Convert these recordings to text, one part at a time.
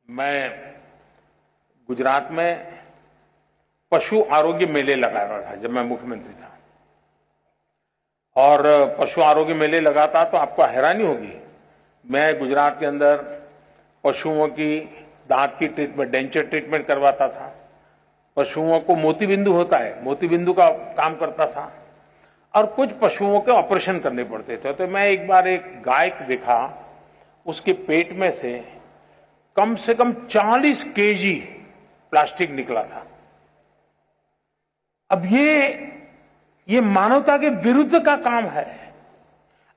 मैं गुजरात में पशु आरोग्य मेले लगा रहा था जब मैं मुख्यमंत्री था। और पशु आरोग्य मेले लगाता तो आपको हैरानी होगी, मैं गुजरात के अंदर पशुओं की दांत की ट्रीटमेंट, डेंचर ट्रीटमेंट करवाता था। पशुओं को मोतीबिंदु होता है, मोतीबिंदु का काम करता था। और कुछ पशुओं के ऑपरेशन करने पड़ते थे। तो मैं एक बार एक गाय देखा, उसके पेट में से कम 40 केजी प्लास्टिक निकला था। अब ये मानवता के विरुद्ध का काम है।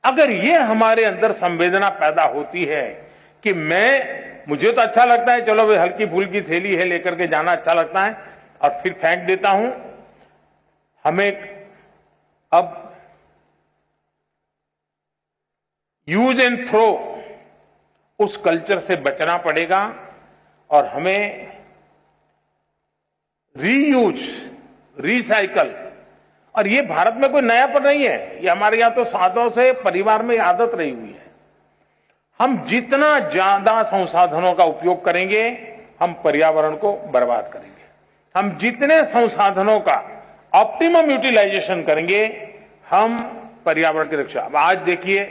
अगर ये हमारे अंदर संवेदना पैदा होती है कि मुझे तो अच्छा लगता है, चलो भाई हल्की फुल्की थैली है लेकर के जाना अच्छा लगता है और फिर फेंक देता हूं। हमें अब यूज एंड थ्रो उस कल्चर से बचना पड़ेगा और हमें रीयूज, रिसाइकल, और ये भारत में कोई नयापन नहीं है, ये हमारे यहां तो सालों से परिवार में आदत रही हुई है। हम जितना ज्यादा संसाधनों का उपयोग करेंगे, हम पर्यावरण को बर्बाद करेंगे। हम जितने संसाधनों का ऑप्टिमम यूटिलाइजेशन करेंगे, हम पर्यावरण की रक्षा। अब आज देखिए,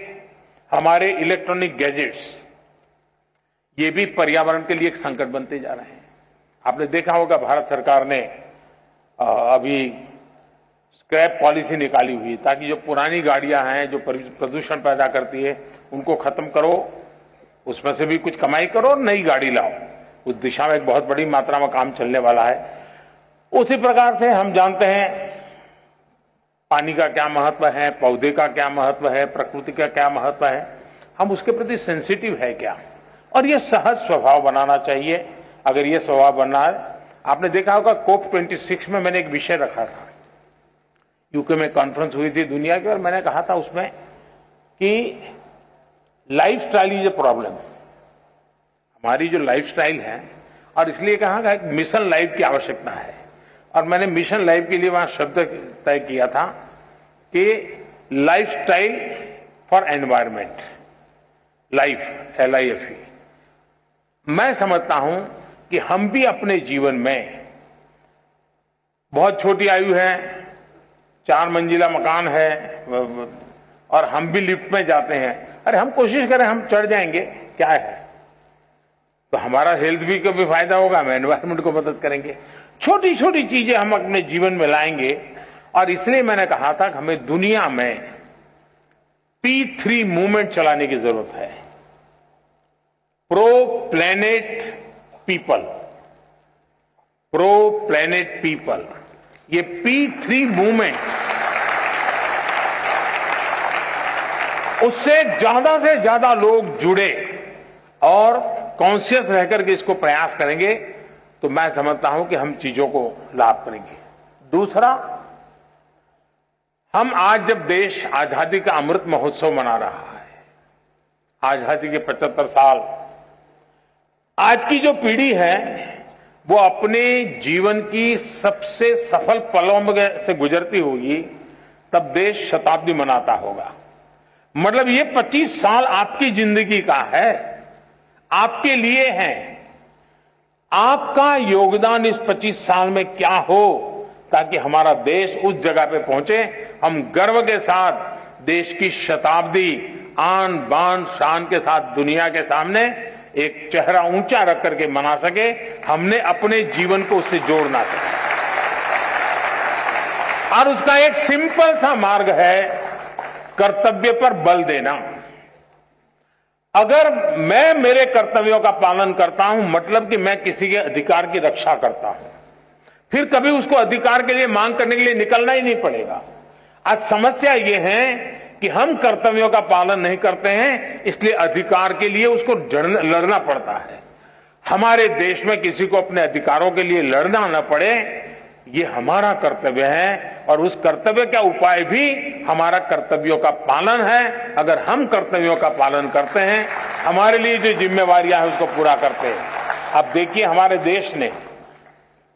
हमारे इलेक्ट्रॉनिक गैजेट्स ये भी पर्यावरण के लिए एक संकट बनते जा रहे हैं। आपने देखा होगा, भारत सरकार ने अभी स्क्रैप पॉलिसी निकाली हुई ताकि जो पुरानी गाड़ियां हैं जो प्रदूषण पैदा करती है उनको खत्म करो, उसमें से भी कुछ कमाई करो और नई गाड़ी लाओ। उस दिशा में एक बहुत बड़ी मात्रा में काम चलने वाला है। उसी प्रकार से हम जानते हैं पानी का क्या महत्व है, पौधे का क्या महत्व है, प्रकृति का क्या महत्व है, हम उसके प्रति सेंसिटिव है क्या, और ये सहज स्वभाव बनाना चाहिए। अगर ये स्वभाव बनना है, आपने देखा होगा COP26 में मैंने एक विषय रखा था, यूके में कॉन्फ्रेंस हुई थी दुनिया की, और मैंने कहा था उसमें कि लाइफस्टाइल इज ए प्रॉब्लम। हमारी जो लाइफस्टाइल है, और इसलिए कहा कि एक मिशन लाइफ की आवश्यकता है। और मैंने मिशन लाइफ के लिए वहां शब्द तय किया था कि lifestyle for environment, life LIFE। मैं समझता हूं कि हम भी अपने जीवन में, बहुत छोटी आयु है, 4 मंजिला मकान है और हम भी लिफ्ट में जाते हैं, अरे हम कोशिश करें, हम चढ़ जाएंगे, क्या है, तो हमारा हेल्थ भी कभी फायदा होगा, हम एनवायरमेंट को मदद करेंगे। छोटी छोटी चीजें हम अपने जीवन में लाएंगे। और इसलिए मैंने कहा था कि हमें दुनिया में P3 मूवमेंट चलाने की जरूरत है, pro planet people, pro planet people. ये P3 मूवमेंट, उससे ज्यादा लोग जुड़े और कॉन्शियस रहकर के इसको प्रयास करेंगे तो मैं समझता हूं कि हम चीजों को लाभ करेंगे। दूसरा, हम आज जब देश आजादी का अमृत महोत्सव मना रहा है, आजादी के 75 साल, आज की जो पीढ़ी है वो अपने जीवन की सबसे सफल पलों में से गुजरती होगी, तब देश शताब्दी मनाता होगा। मतलब ये 25 साल आपकी जिंदगी का है, आपके लिए है। आपका योगदान इस 25 साल में क्या हो ताकि हमारा देश उस जगह पे पहुंचे, हम गर्व के साथ देश की शताब्दी आन बान शान के साथ दुनिया के सामने एक चेहरा ऊंचा रख करके मना सके। हमने अपने जीवन को उससे जोड़ना चाहिए, और उसका एक सिंपल सा मार्ग है कर्तव्य पर बल देना। अगर मैं मेरे कर्तव्यों का पालन करता हूं, मतलब कि मैं किसी के अधिकार की रक्षा करता हूं, फिर कभी उसको अधिकार के लिए मांग करने के लिए निकलना ही नहीं पड़ेगा। आज समस्या यह है कि हम कर्तव्यों का पालन नहीं करते हैं, इसलिए अधिकार के लिए उसको लड़ना पड़ता है। हमारे देश में किसी को अपने अधिकारों के लिए लड़ना न पड़े, ये हमारा कर्तव्य है, और उस कर्तव्य का उपाय भी हमारा कर्तव्यों का पालन है। अगर हम कर्तव्यों का पालन करते हैं, हमारे लिए जो जिम्मेवारियां हैं उसको पूरा करते हैं। अब देखिए, हमारे देश ने,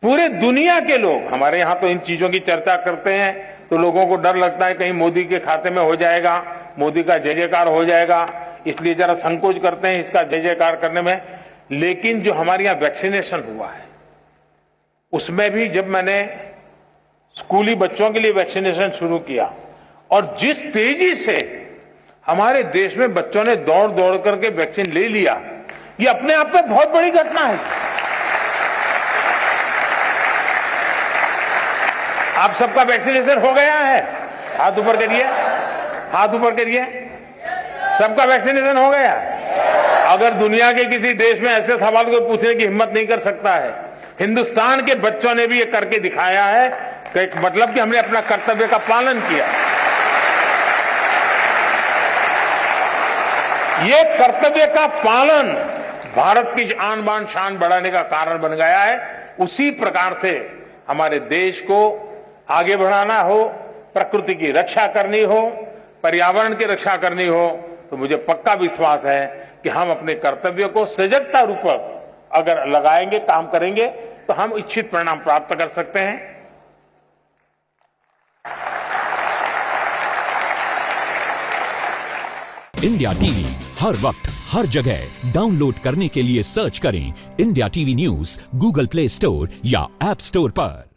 पूरे दुनिया के लोग, हमारे यहां तो इन चीजों की चर्चा करते हैं तो लोगों को डर लगता है कहीं मोदी के खाते में हो जाएगा, मोदी का जय जयकार हो जाएगा, इसलिए जरा संकोच करते हैं इसका जय जयकार करने में। लेकिन जो हमारे यहां वैक्सीनेशन हुआ है उसमें भी जब मैंने स्कूली बच्चों के लिए वैक्सीनेशन शुरू किया और जिस तेजी से हमारे देश में बच्चों ने दौड़ दौड़ करके वैक्सीन ले लिया, ये अपने आप में बहुत बड़ी घटना है। आप सबका वैक्सीनेशन हो गया है? हाथ ऊपर करिए, हाथ ऊपर करिए। सबका वैक्सीनेशन हो गया? अगर दुनिया के किसी देश में ऐसे सवाल को पूछने की हिम्मत नहीं कर सकता है, हिंदुस्तान के बच्चों ने भी ये करके दिखाया है कि मतलब कि हमने अपना कर्तव्य का पालन किया। ये कर्तव्य का पालन भारत की आन बान शान बढ़ाने का कारण बन गया है। उसी प्रकार से हमारे देश को आगे बढ़ाना हो, प्रकृति की रक्षा करनी हो, पर्यावरण की रक्षा करनी हो, तो मुझे पक्का विश्वास है कि हम अपने कर्तव्य को सजगता रूप अगर लगाएंगे, काम करेंगे, तो हम इच्छित परिणाम प्राप्त कर सकते हैं। इंडिया टीवी हर वक्त हर जगह डाउनलोड करने के लिए सर्च करें India TV news Google play store या ऐप स्टोर पर।